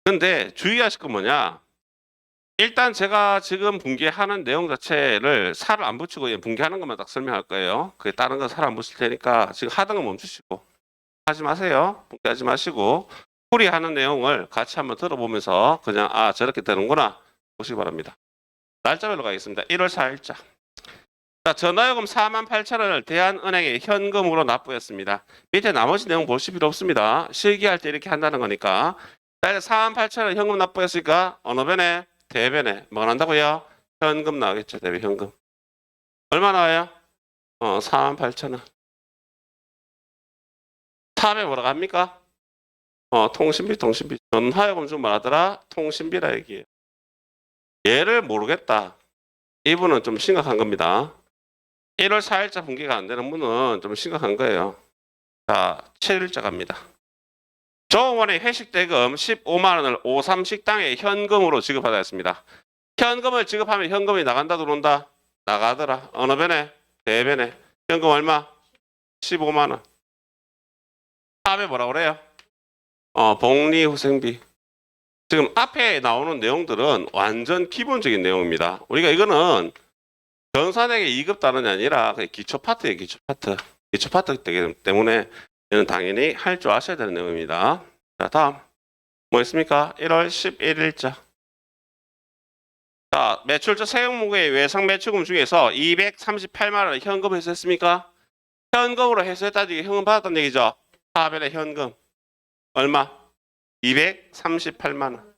근데 주의하실 건 뭐냐? 일단 제가 지금 분기하는 내용 자체를 살을 안 붙이고 그냥 분기하는 것만 딱 설명할 거예요. 그 다른 건 살 안 붙일 테니까 지금 하던 거 멈추시고 하지 마세요. 분기하지 마시고 풀이하는 내용을 같이 한번 들어보면서 그냥 아 저렇게 되는구나 보시기 바랍니다. 날짜별로 가겠습니다. 1월 4일자. 자, 전화요금 48,000원을 대한은행에 현금으로 납부했습니다. 밑에 나머지 내용 보실 필요 없습니다. 실기할 때 이렇게 한다는 거니까. 자, 48,000원 현금 납부했으니까 어느 변에? 대변에. 뭐가 난다고요? 현금 나오겠죠. 대변 현금. 얼마 나와요? 48,000원. 탑에 뭐라고 합니까? 통신비. 전화요금 좀 뭐라더라? 통신비라 얘기해요. 얘를 모르겠다. 이분은 좀 심각한 겁니다. 1월 4일자 분기가 안 되는 분은 좀 심각한 거예요. 자, 7일자 갑니다. 조원의 회식 대금 15만 원을 오삼 식당에 현금으로 지급하였습니다. 현금을 지급하면 현금이 나간다 들어온다? 나가더라. 어느 변에? 대변에. 현금 얼마? 15만 원. 다음에 뭐라 그래요? 복리후생비. 지금 앞에 나오는 내용들은 완전 기본적인 내용입니다. 우리가 이거는 전산에게 2급 단원이 아니라 기초 파트예요. 기초 파트. 기초 파트이기 때문에 얘는 당연히 할 줄 아셔야 되는 내용입니다. 자, 다음 뭐 있습니까? 1월 11일자. 자, 매출처 세액무게의 외상 매출금 중에서 238만 원을 현금 회수했습니까? 현금으로 회수했다는 얘기 현금 받았다는 얘기죠. 하변의 현금 얼마? 238만 원.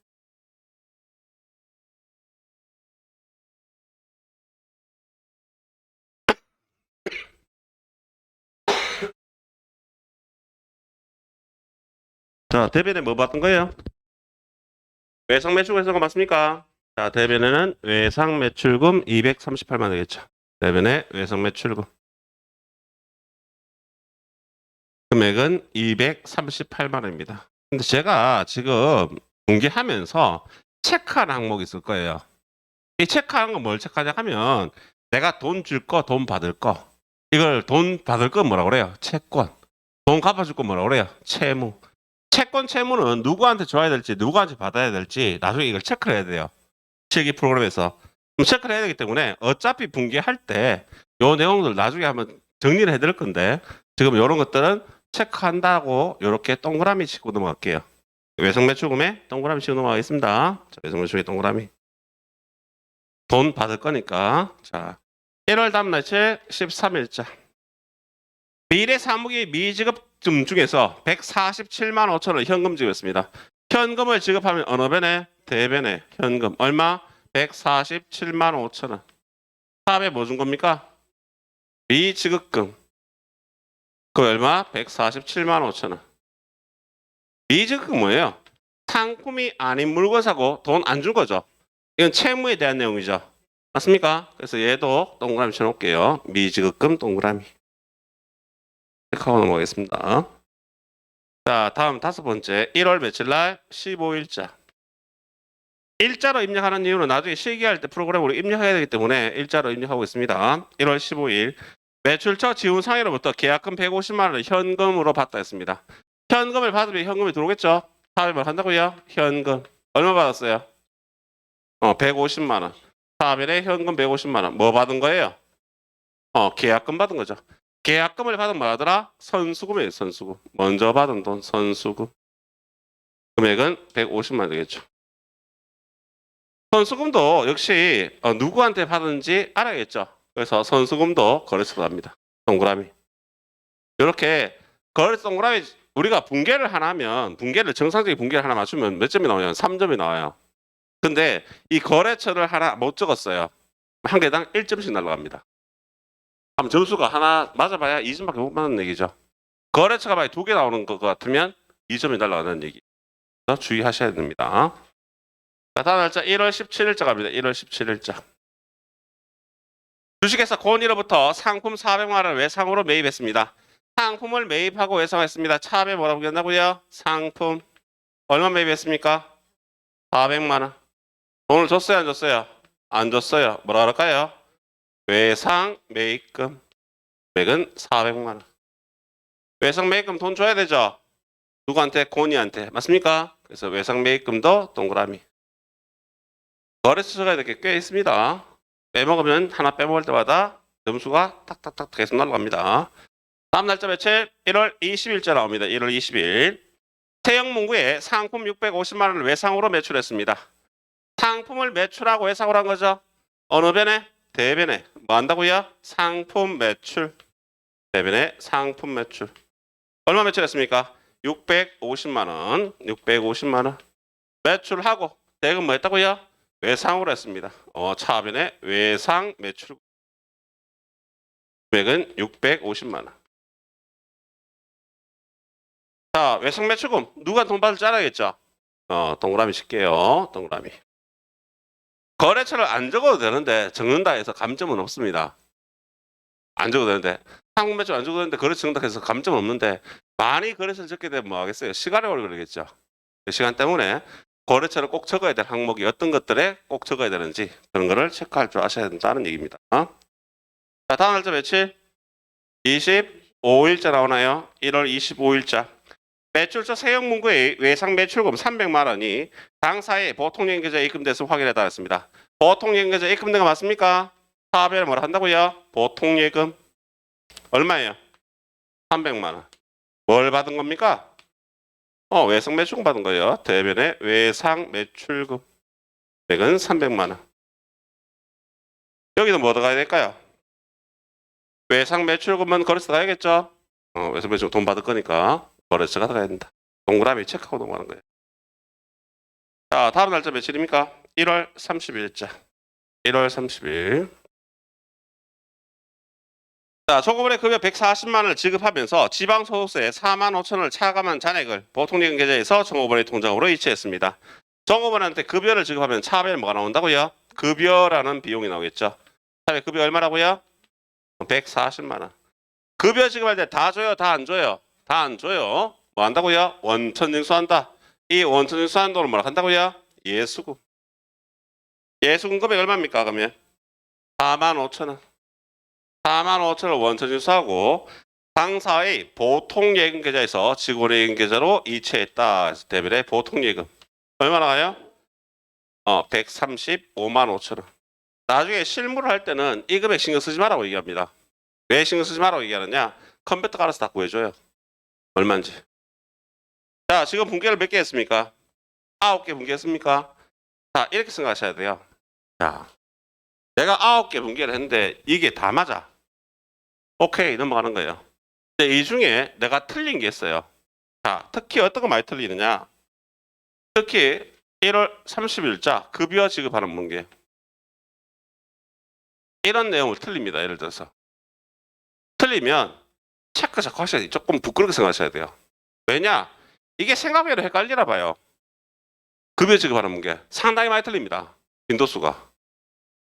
자, 대변에 뭐 받던 거예요? 외상 매출금 회수가 맞습니까? 자, 대변에는 외상 매출금 238만 원 되겠죠. 대변에 외상 매출금 금액은 238만 원입니다. 근데 제가 지금 공개하면서 체크하는 항목이 있을 거예요. 이 체크하는 건 뭘 체크하냐 하면 내가 돈 줄 거, 돈 받을 거. 이걸 돈 받을 건 뭐라고 그래요? 채권. 돈 갚아줄 건 뭐라고 그래요? 채무. 채권, 채무는 누구한테 줘야 될지, 누구한테 받아야 될지 나중에 이걸 체크를 해야 돼요. 실기 프로그램에서. 그럼 체크를 해야 되기 때문에 어차피 분기할 때 요 내용들 나중에 한번 정리를 해드릴 건데 지금 이런 것들은 체크한다고 이렇게 동그라미 치고 넘어갈게요. 외상매출금에 동그라미 치고 넘어가겠습니다. 자, 외상매출금에 동그라미. 돈 받을 거니까. 자, 1월 다음 날짜 13일자. 미래 사무기 미지급금 중에서 147만 5천원을 현금 지급했습니다. 현금을 지급하면 어느 변에? 대변에 현금. 얼마? 147만 5천원. 사업에 뭐 준 겁니까? 미지급금. 그 얼마? 147만 5천원. 미지급금 뭐예요? 상품이 아닌 물건 사고 돈 안 준 거죠. 이건 채무에 대한 내용이죠. 맞습니까? 그래서 얘도 동그라미 쳐놓을게요. 미지급금 동그라미. 체크하고 넘어가겠습니다. 자, 다음 다섯 번째. 1월 며칠 날? 15일자. 일자로 입력하는 이유는 나중에 실기할 때 프로그램으로 입력해야 되기 때문에 일자로 입력하고 있습니다. 1월 15일. 매출처 지훈상해로부터 계약금 150만 원을 현금으로 받다 했습니다. 현금을 받으면 현금이 들어오겠죠? 사업을 한다고요? 현금. 얼마 받았어요? 150만 원. 사업일에 현금 150만 원. 뭐 받은 거예요? 계약금 받은 거죠. 계약금을 받은 뭐 하더라? 선수금이에요, 선수금. 먼저 받은 돈, 선수금. 금액은 150만 원 되겠죠. 선수금도 역시 누구한테 받은지 알아야겠죠. 그래서 선수금도 거래처로 합니다. 동그라미. 이렇게 거래처 동그라미 우리가 분계를 하나 하면 분계를 정상적인 분계를 하나 맞추면 몇 점이 나오냐면 3점이 나와요. 근데 이 거래처를 하나 못 적었어요. 한 개당 1점씩 날라갑니다. 그럼 점수가 하나 맞아봐야 2점밖에 못 맞는 얘기죠. 거래처가 만약 2개 나오는 것 같으면 2점이 날라가는 얘기. 주의하셔야 됩니다. 자, 다음 날짜 1월 17일자 갑니다. 1월 17일자. 주식회사 고은이로부터 상품 400만 원을 외상으로 매입했습니다. 상품을 매입하고 외상했습니다. 차압에 뭐라고 했냐고요? 상품 얼마 매입했습니까? 400만 원. 돈을 줬어요, 안 줬어요? 안 줬어요. 뭐라 그럴까요? 외상 매입금. 금액은 400만 원. 외상 매입금 돈 줘야 되죠? 누구한테? 고니한테. 맞습니까? 그래서 외상 매입금도 동그라미. 거래처 적어야 될 게 꽤 있습니다. 빼먹으면 하나 빼먹을 때마다 점수가 탁탁탁 계속 날아갑니다. 다음 날짜 며칠? 1월 20일자 나옵니다. 1월 20일. 태영 문구에 상품 650만 원을 외상으로 매출했습니다. 상품을 매출하고 외상으로 한 거죠. 어느 변에? 대변에. 뭐 한다고요? 상품 매출. 대변에 상품 매출. 얼마 매출했습니까? 650만 원. 650만 원. 매출하고 대금 뭐 했다고요? 외상으로 했습니다. 차변에 외상 매출 금액은 650만 원. 자, 외상 매출금 누가 돈 받을 줄 알아야겠죠? 동그라미 칠게요. 동그라미. 거래처를 안 적어도 되는데 적는다 해서 감점은 없습니다. 안 적어도 되는데 상품 매출 안 적어도 되는데 거래처 적는다 해서 감점은 없는데 많이 거래처를 적게 되면 뭐 하겠어요? 시간이 오래 걸리겠죠. 그 시간 때문에 거래처를 꼭 적어야 될 항목이 어떤 것들에 꼭 적어야 되는지 그런 거를 체크할 줄 아셔야 된다는 얘기입니다. 자, 다음 날짜 며칠? 25일자 나오나요? 1월 25일자. 매출처 세형 문구의 외상 매출금 300만 원이 당사에 보통연계좌에 입금돼서 확인해달라 했습니다. 보통연계좌에 입금된 거 맞습니까? 사업에 뭐라 한다고요? 보통예금 얼마예요? 300만 원. 뭘 받은 겁니까? 외상 매출금 받은 거예요. 대변에 외상 매출금 금액은 300만 원. 여기는 뭐 들어가야 될까요? 외상 매출금은 거래처 가야겠죠? 외상 매출금 돈 받을 거니까 거래처가 들어가야 된다. 동그라미 체크하고 넘어가는 거예요. 자, 다음 날짜 며칠입니까? 1월 30일자. 1월 30일. 자, 초급원의 급여 140만 원을 지급하면서 지방소득세 4만 5천 원을 차감한 잔액을 보통예금 계좌에서 정호원의 통장으로 이체했습니다. 정호원한테 급여를 지급하면 차압에 뭐가 나온다고요? 급여라는 비용이 나오겠죠. 차압에 급여 얼마라고요? 140만 원. 급여 지급할 때 다 줘요? 다 안 줘요? 다 안 줘요. 뭐 한다고요? 원천징수한다. 이 원천징수한 돈을 뭐라 한다고요? 예수금. 예수금 금액 얼마입니까? 그러면 4만 5천 원. 4만 5천 원 원천징수하고 당사의 보통예금 계좌에서 직원의 예금 계좌로 이체했다. 그래서 대별의 보통예금 얼마 나가요? 135만 5천 원. 나중에 실무를 할 때는 이 금액 신경 쓰지 말라고 얘기합니다. 왜 신경 쓰지 말라고 얘기하느냐? 컴퓨터가 알아서 다 구해줘요. 얼마인지. 자, 지금 분기를 몇 개 했습니까? 9개 분기했습니까? 자, 이렇게 생각하셔야 돼요. 자, 내가 9개 분기를 했는데 이게 다 맞아. 오케이, 넘어가는 거예요. 근데 이 중에 내가 틀린 게 있어요. 자, 특히 어떤 거 많이 틀리느냐? 특히 1월 30일자 급여 지급하는 분기. 이런 내용을 틀립니다. 예를 들어서. 틀리면 체크 자꾸 하셔야 돼요. 조금 부끄럽게 생각하셔야 돼요. 왜냐? 이게 생각외로 헷갈리나 봐요. 급여 지급하는 문제 상당히 많이 틀립니다. 빈도수가.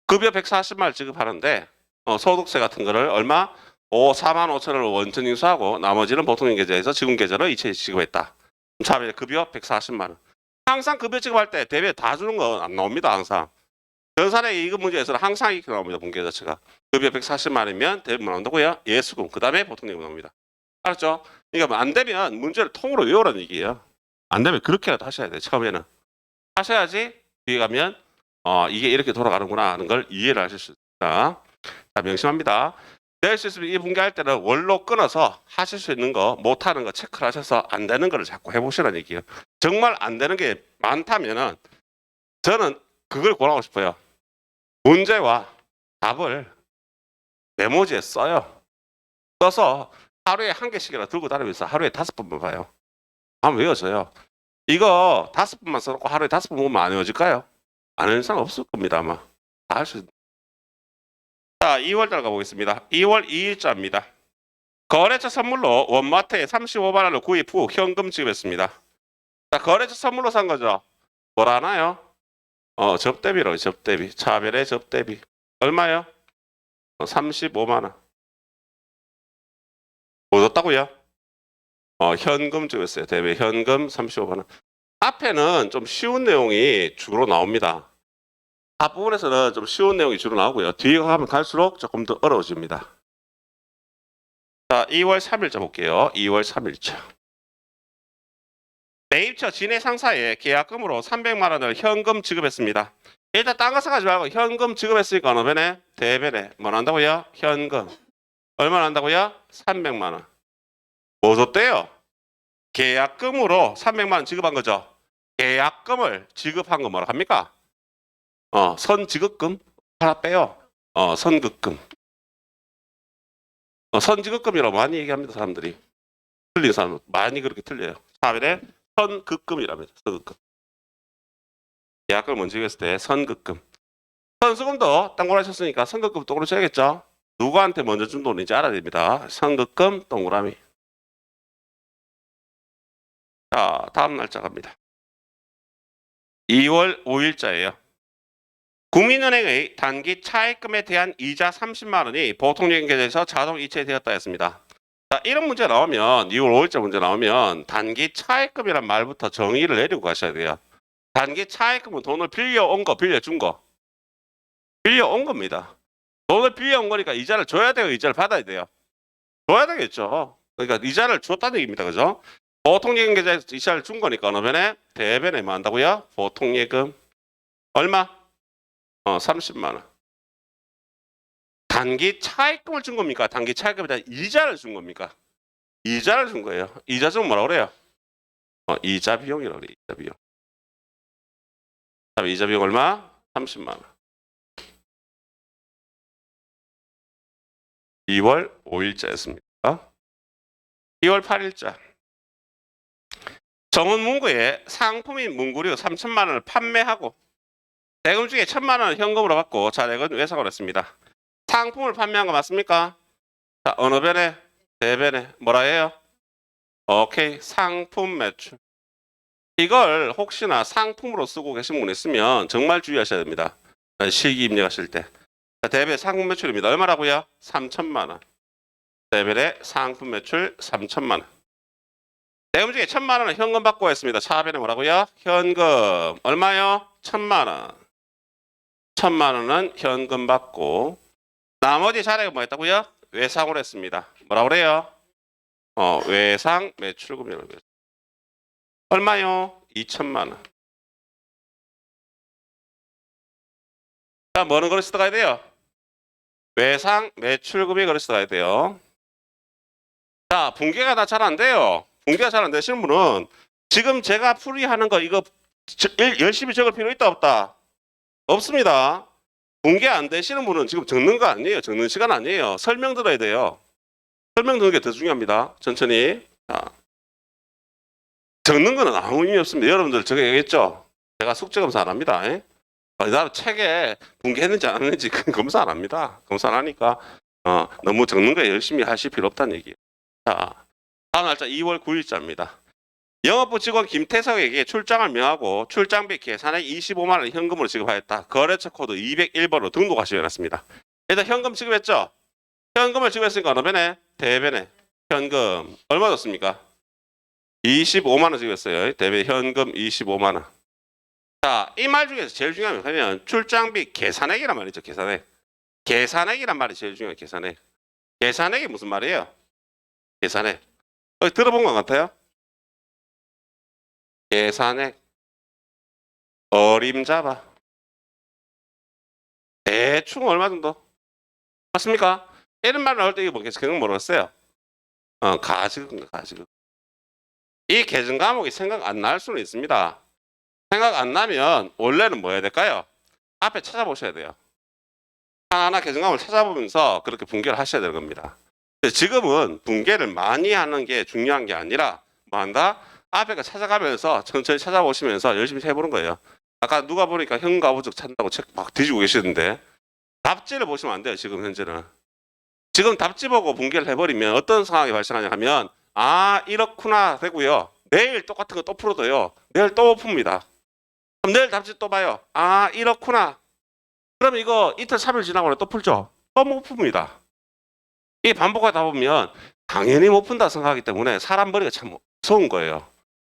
급여 140만 원 지급하는데 소득세 같은 거를 얼마? 4만 5천 원을 원천 징수하고 나머지는 보통인 계좌에서 지금 계좌로 이체 지급했다. 차별 급여 140만 원. 항상 급여 지급할 때 대비에 다 주는 건 안 나옵니다. 항상. 전산의 이급 문제에서는 항상 이렇게 나옵니다. 분계 자체가. 급여 140만 원이면 대비 뭐 나온다고요? 예수금. 그 다음에 보통예금 나옵니다. 알았죠? 그러니까 안 되면 문제를 통으로 외우라는 얘기예요. 안 되면 그렇게라도 하셔야 돼요. 처음에는. 하셔야지 뒤에 가면 이게 이렇게 돌아가는구나 하는 걸 이해를 하실 수 있다. 자, 명심합니다. 낼 수 있으면 이 분개할 때는 원로 끊어서 하실 수 있는 거 못하는 거 체크를 하셔서 안 되는 거를 자꾸 해보시라는 얘기예요. 정말 안 되는 게 많다면은 저는 그걸 권하고 싶어요. 문제와 답을 메모지에 써요. 써서 하루에 한 개씩이라 들고 다니면서 하루에 5번만 봐요. 한번 외워져요. 이거 5번만 써놓고 하루에 5번 보면 안 외워질까요? 안 외우는 사람 없을 겁니다. 아마 다 할 수 있는. 자, 2월달 가보겠습니다. 2월 2일자입니다. 거래처 선물로 원마트에 35만 원을 구입 후 현금 지급했습니다. 자, 거래처 선물로 산 거죠. 뭐라 하나요? 접대비라고 접대비. 차별의 접대비. 얼마요? 35만 원. 뭐 줬다고요? 현금 지급했어요. 대비 현금 35만 원. 앞에는 좀 쉬운 내용이 주로 나옵니다. 앞부분에서는 좀 쉬운 내용이 주로 나오고요. 뒤에 가면 갈수록 조금 더 어려워집니다. 자, 2월 3일자 볼게요. 2월 3일자. 매입처 진해 상사에 계약금으로 300만 원을 현금 지급했습니다. 일단 딴 거 생각하지 말고 현금 지급했으니까 어느 배네? 대배네. 뭐 한다고요? 현금. 얼마 난다고요? 300만 원. 뭐 줬대요? 계약금으로 300만 원 지급한 거죠. 계약금을 지급한 거 뭐라 합니까? 선지급금? 하나 빼요. 선급금. 선지급금이라고 많이 얘기합니다, 사람들이. 틀린 사람 많이 그렇게 틀려요. 4번에 선급금이랍니다. 선급금. 계약금을 먼저 지급했을 때 선급금. 선수금도 동그라미 쳤으니까 선급금 동그라미 쳐야겠죠? 누구한테 먼저 준 돈인지 알아야 됩니다. 선급금 동그라미. 자, 다음 날짜 갑니다. 2월 5일자예요. 국민은행의 단기 차입금에 대한 이자 30만 원이 보통예금 계좌에서 자동 이체되었다 했습니다. 자, 이런 문제 나오면 2월 5일자 문제 나오면 단기 차입금이란 말부터 정의를 내리고 가셔야 돼요. 단기 차입금은 돈을 빌려온 거, 빌려준 거. 빌려온 겁니다. 돈을 빌려온 거니까 이자를 줘야 돼요, 이자를 받아야 돼요. 줘야 되겠죠. 그러니까 이자를 줬다는 얘기입니다. 그죠? 보통예금 계좌에서 이자를 준 거니까 어느 변에? 대변에 뭐 한다고요? 보통예금. 얼마? 30만 원. 단기 차입금을 준 겁니까? 단기 차입금에 대한 이자를 준 겁니까? 이자를 준 거예요. 이자 주면 뭐라 그래요? 이자 비용이라고 그래요. 이자 비용. 이자 비용 얼마? 30만 원. 2월 5일자였습니다. 2월 8일자. 정원 문구에 상품인 문구류 3천만 원을 판매하고 대금 중에 1,000만 원을 현금으로 받고 잔액은 외상을 했습니다. 상품을 판매한 거 맞습니까? 자, 어느 변에? 대변에 뭐라 해요? 오케이, 상품 매출. 이걸 혹시나 상품으로 쓰고 계신 분 있으면 정말 주의하셔야 됩니다. 실기 입력하실 때. 대변 상품 매출입니다. 얼마라고요? 3천만 원. 대변에 상품 매출 3천만 원. 대금 중에 1,000만 원은 현금 받고 했습니다. 차변에 뭐라고요? 현금. 얼마요? 1,000만 원. 1,000만 원은 현금 받고 나머지 잔액은 뭐 했다고요? 외상을 했습니다. 뭐라고 그래요? 외상 매출금이라고 해요. 얼마요? 2천만 원. 자, 뭐는 그릇이 들어가야 돼요? 외상 매출금이 그릇이 들어가야 돼요. 자, 분계가 다 잘 안 돼요. 분계가 잘 안 되시는 분은 지금 제가 풀이하는 거 이거 열심히 적을 필요 있다 없다? 없습니다. 분계 안 되시는 분은 지금 적는 거 아니에요. 적는 시간 아니에요. 설명 들어야 돼요. 설명 듣는 게 더 중요합니다. 천천히. 자, 적는 거는 아무 의미 없습니다. 여러분들 적어야겠죠? 제가 숙제 검사 안 합니다. 나도 책에 분개했는지 안 했는지 검사 안 합니다. 검사 안 하니까 너무 적는 거에 열심히 하실 필요 없다는 얘기예요. 자, 다음 날짜 2월 9일자입니다. 영업부 직원 김태석에게 출장을 명하고 출장비 계산에 25만 원 현금으로 지급하였다. 거래처 코드 201번으로 등록하시기 바랍니다. 일단 현금 지급했죠? 현금을 지급했으니까 어느 변에? 대변에. 현금 얼마 줬습니까? 25만 원 지급했어요. 대변 현금 25만 원. 자, 이 말 중에서 제일 중요한 게 뭐냐면 출장비 계산액이란 말이죠. 계산액. 계산액이란 말이 제일 중요해요. 계산액. 계산액이 무슨 말이에요? 계산액. 들어본 것 같아요? 계산액. 어림잡아. 대충 얼마 정도? 맞습니까? 이런 말 나올 때 이거 뭐겠어요? 그건 모르겠어요. 가지금, 가지금. 이 계정 과목이 생각 안 날 수는 있습니다. 생각 안 나면 원래는 뭐 해야 될까요? 앞에 찾아보셔야 돼요. 하나하나 계정 과목을 찾아보면서 그렇게 분개를 하셔야 되는 겁니다. 지금은 분개를 많이 하는 게 중요한 게 아니라 뭐 한다? 앞에 거 찾아가면서 천천히 찾아보시면서 열심히 해보는 거예요. 아까 누가 보니까 현가부적 찾는다고 책 막 뒤지고 계시던데 답지를 보시면 안 돼요. 지금 현재는. 지금 답지 보고 분개를 해버리면 어떤 상황이 발생하냐 하면 이렇구나 되고요. 내일 똑같은 거 또 풀어도요. 내일 또 풉니다. 그럼 내일 답지 또 봐요. 이렇구나. 그럼 이거 이틀 3일 지나고 또 풀죠. 또 못 풉니다. 이 반복하다 보면 당연히 못 푼다 생각하기 때문에 사람 머리가 참 무서운 거예요.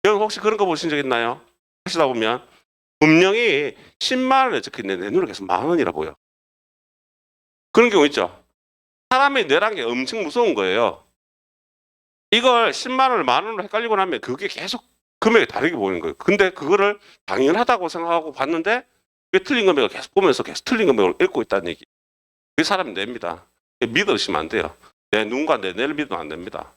여러분 혹시 그런 거 보신 적 있나요? 하시다 보면 분명히 10만 원에 적혀있는데 내 눈에 계속 만 원이라 보여. 그런 경우 있죠. 사람의 뇌란 게 엄청 무서운 거예요. 이걸 10만 원을 만 원으로 헷갈리고 나면 그게 계속 금액이 다르게 보이는 거예요. 근데 그거를 당연하다고 생각하고 봤는데 왜 틀린 금액을 계속 보면서 계속 틀린 금액을 읽고 있다는 얘기. 그 사람이 냅니다. 믿으시면 안 돼요. 내 누군가 내를 믿으면 안 됩니다.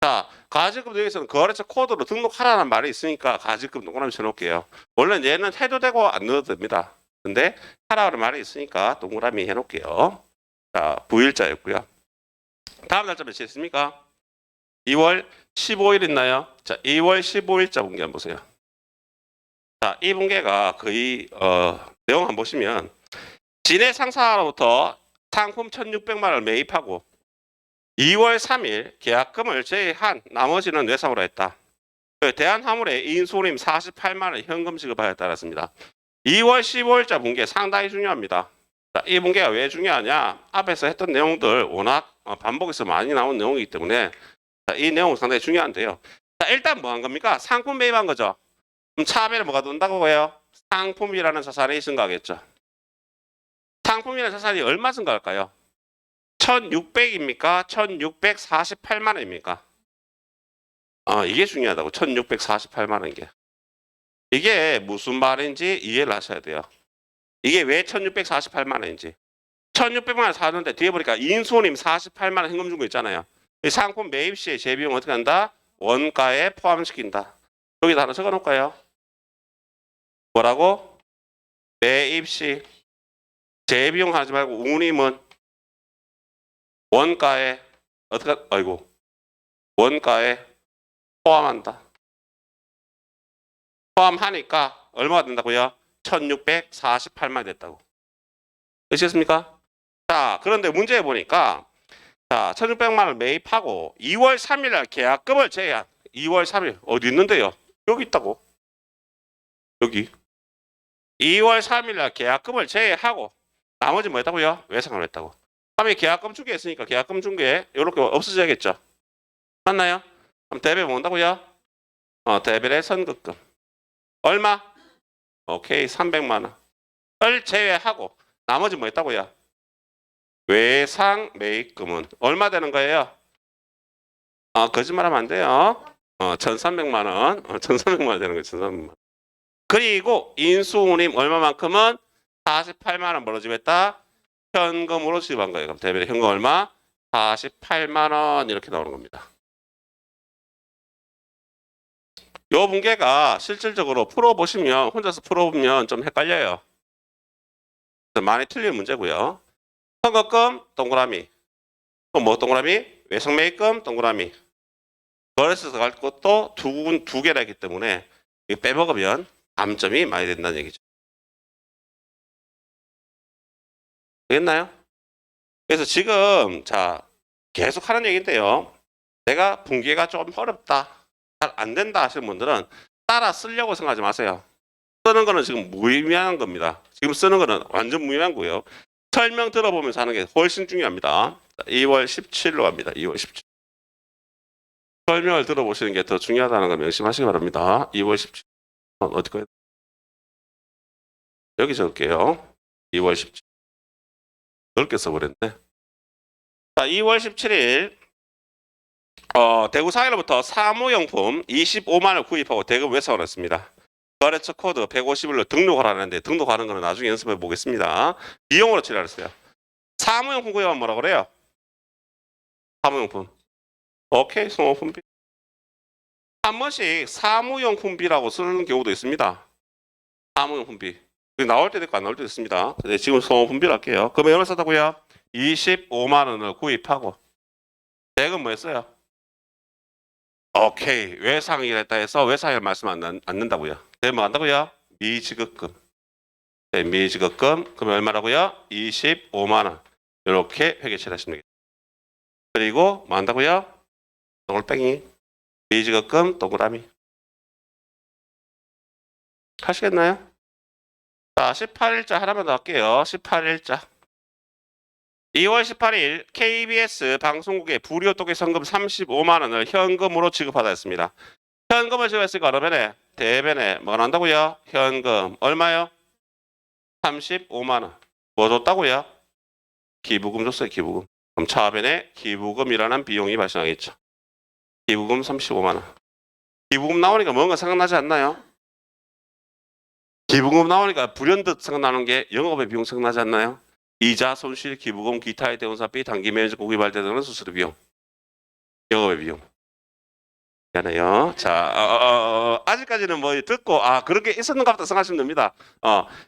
자, 가지급 여기서는 거래처 코드로 등록하라는 말이 있으니까 가지급 동그라미 쳐놓을게요. 원래 얘는 해도 되고 안 넣어도 됩니다. 근데 하라는 말이 있으니까 동그라미 해놓을게요. 자, 9일자였고요. 다음 날짜 며칠 있습니까? 2월 15일 있나요? 자, 2월 15일자 분기 한번 보세요. 자, 이 분기가 거의 내용 한번 보시면 진해 상사로부터 상품 1,600만 원을 매입하고 2월 3일 계약금을 제외한 나머지는 외상으로 했다. 대한화물에 인수님 48만 원 현금 지급하였다 그랬습니다. 2월 15일자 분기 상당히 중요합니다. 자, 이 분기가 왜 중요하냐? 앞에서 했던 내용들 워낙 반복해서 많이 나온 내용이기 때문에 자, 이 내용은 상당히 중요한데요. 자, 일단 뭐 한 겁니까? 상품 매입한 거죠. 그럼 차변에 뭐가 돈다고 해요? 상품이라는 자산이 증가하겠죠. 상품이라는 자산이 얼마 증가할까요? 1,600입니까? 1,648만 원입니까? 이게 중요하다고. 1,648만 원 게. 이게 무슨 말인지 이해를 하셔야 돼요. 이게 왜 1,648만 원인지. 1,600만 원 사는데 뒤에 보니까 인수님 48만 원 현금 준 거 있잖아요. 이 상품 매입 시에 재비용 어떻게 한다? 원가에 포함시킨다. 여기다 하나 적어 놓을까요? 뭐라고? 매입 시 재비용 하지 말고 운임은 원가에 어떻게 원가에 포함한다. 포함하니까 얼마가 된다고요? 1,648만 됐다고. 되셨습니까? 자, 그런데 문제에 보니까 자, 1,600만 원 매입하고 2월 3일 날 계약금을 제외한 2월 3일 어디 있는데요? 여기 있다고. 여기. 2월 3일 날 계약금을 제외하고 나머지 뭐 했다고요? 외상을 했다고. 다음에 계약금 중개 했으니까 계약금 중개 이렇게 없어져야겠죠. 맞나요? 그럼 대별 뭐 온다고요? 대별의 선급금. 얼마? 오케이, 300만 원을 제외하고 나머지 뭐 했다고요? 외상 매입금은 얼마 되는 거예요? 거짓말하면 안 돼요. 1,300만 원. 1,300만 원 되는 거예요. 1,300만 원. 그리고 인수운임 얼마만큼은 48만 원 벌어지고 했다. 현금으로 지급한 거예요. 그럼 대별의 현금 얼마? 48만 원 이렇게 나오는 겁니다. 요 분계가 실질적으로 풀어보시면 혼자서 풀어보면 좀 헷갈려요. 많이 틀린 문제고요. 선거금 동그라미. 또 뭐 동그라미? 외상매입금 동그라미. 거래소에서 갈 것도 두 개나 있기 때문에 이거 빼먹으면 감점이 많이 된다는 얘기죠. 되겠나요? 그래서 지금 자 계속 하는 얘기인데요. 내가 분기가 좀 어렵다. 잘 안 된다 하시는 분들은 따라 쓰려고 생각하지 마세요. 쓰는 거는 지금 무의미한 겁니다. 지금 쓰는 거는 완전 무의미한 거예요. 설명 들어보면서 하는 게 훨씬 중요합니다. 2월 17일로 갑니다. 2월 17일. 설명을 들어보시는 게 더 중요하다는 걸 명심하시기 바랍니다. 2월 17일. 어디 거예요? 여기 적을게요. 2월 17일. 넓게 써버렸네. 자, 2월 17일. 대구 상일로부터 사무용품 25만 원을 구입하고 대금 외상을 했습니다. 거래처 코드 150일로 등록하라는데 등록하는 거는 나중에 연습해 보겠습니다. 비용으로 처리했어요. 사무용품 구입하면 뭐라 그래요? 사무용품. 오케이, 소모품비. 한 번씩 사무용품비라고 쓰는 경우도 있습니다. 사무용품비. 나올 때도 있고 안 나올 때도 있습니다. 근데 지금 소모품비를 할게요. 그러면 얼마 썼다고요? 25만 원을 구입하고 대금 뭐 했어요? 오케이, 외상이라 했다 해서 외상일 말씀 안 넣는다고요. 대금 뭐 한다고요? 미지급금. 네, 미지급금. 그러면 얼마라고요? 25만 원. 이렇게 회계처리 하시면 되겠습니다. 그리고 뭐 한다고요? 동글뱅이. 미지급금 동그라미. 하시겠나요? 자, 18일자 하나만 더 할게요. 18일자. 2월 18일 KBS 방송국에 불효독의 성금 35만 원을 현금으로 지급하다 했습니다. 현금을 지급했으니까 그러면 대변에 뭐 난다고요? 현금 얼마요? 35만 원. 뭐 줬다고요? 기부금 줬어요. 기부금. 그럼 차변에 기부금이라는 비용이 발생하겠죠. 기부금 35만 원. 기부금 나오니까 뭔가 생각나지 않나요? 기부금 나오니까 불현듯 생각나는 게 영업의 비용 생각나지 않나요? 이자, 손실, 기부금, 기타의 대운사비, 단기 매니저 고기 발대 등의 수수료 비용. 영업의 비용. 미안해요. 자, 아직까지는 뭐 듣고, 그런 게 있었는가 보다 생각하시면 됩니다.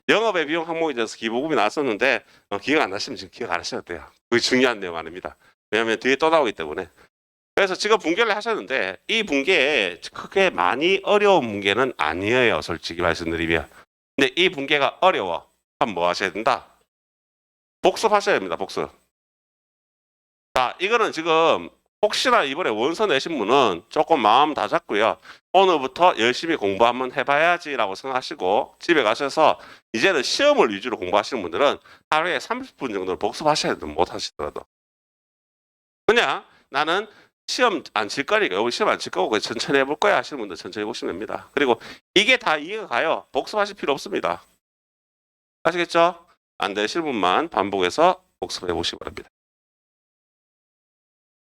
영업의 비용 항목에 대해서 기부금이 나왔었는데, 기억 안 나시면 지금 기억 안 하셔도 돼요. 그게 중요한 내용 아닙니다. 왜냐하면 뒤에 또 나오기 때문에. 그래서 지금 붕괴를 하셨는데, 이 붕괴에 크게 많이 어려운 붕괴는 아니에요. 솔직히 말씀드리면. 근데 이 붕괴가 어려워. 그럼 뭐 하셔야 된다? 복습하셔야 됩니다. 복습. 자, 이거는 지금 혹시나 이번에 원서 내신 분은 조금 마음 다 잡고요. 오늘부터 열심히 공부 한번 해봐야지라고 생각하시고 집에 가셔서 이제는 시험을 위주로 공부하시는 분들은 하루에 30분 정도를 복습하셔야 돼요. 못하시더라도. 그냥 나는 시험 안 칠 거니까 여기 시험 안 칠 거고 천천히 해볼 거야 하시는 분들 천천히 해보시면 됩니다. 그리고 이게 다 이해가 가요. 복습하실 필요 없습니다. 아시겠죠? 안 되실 분만 반복해서 복습해 보시기 바랍니다.